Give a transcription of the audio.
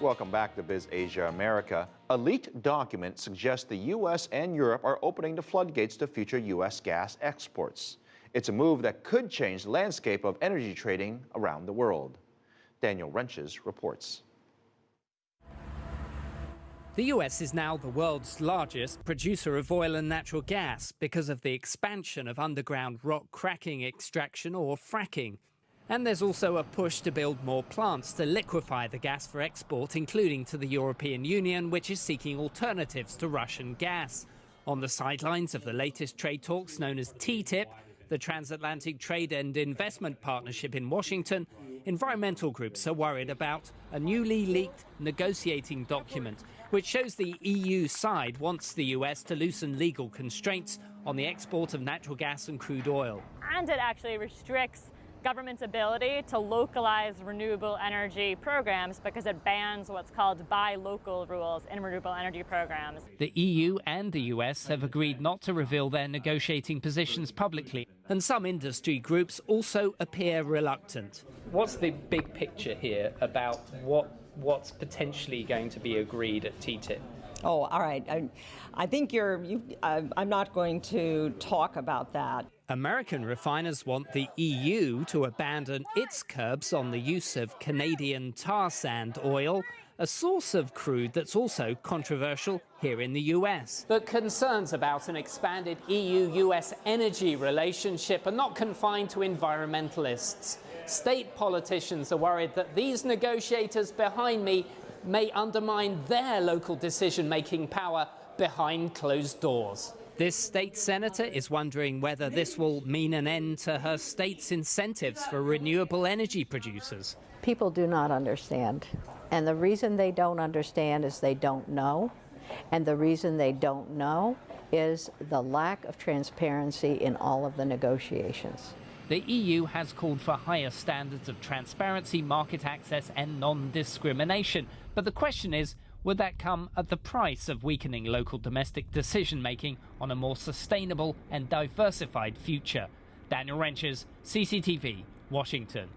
Welcome back to Biz Asia America. A leaked document suggests the U.S. and Europe are opening the floodgates to future U.S. gas exports. It's a move that could change the landscape of energy trading around the world. Daniel Ryntjes reports. The US is now the world's largest producer of oil and natural gas because of the expansion of underground rock cracking extraction, or fracking. And there's also a push to build more plants to liquefy the gas for export, including to the European Union, which is seeking alternatives to Russian gas. On the sidelines of the latest trade talks known as TTIP, the Transatlantic Trade and Investment Partnership in Washington, environmental groups are worried about a newly leaked negotiating document which shows the EU side wants the US to loosen legal constraints on the export of natural gas and crude oil. And it actually restricts government's ability to localize renewable energy programs because it bans what's called buy local rules in renewable energy programs. The EU and the US have agreed not to reveal their negotiating positions publicly, and some industry groups also appear reluctant. What's the big picture here about what's potentially going to be agreed at TTIP? Oh, all right. I think I'm not going to talk about that. American refiners want the EU to abandon its curbs on the use of Canadian tar sand oil, a source of crude that's also controversial here in the US. But concerns about an expanded EU-US energy relationship are not confined to environmentalists. State politicians are worried that these negotiators behind me may undermine their local decision-making power behind closed doors. This state senator is wondering whether this will mean an end to her state's incentives for renewable energy producers. People do not understand. And the reason they don't understand is they don't know. And the reason they don't know is the lack of transparency in all of the negotiations. The EU has called for higher standards of transparency, market access and non-discrimination. But the question is, would that come at the price of weakening local domestic decision-making on a more sustainable and diversified future? Daniel Ryntjes, CCTV, Washington.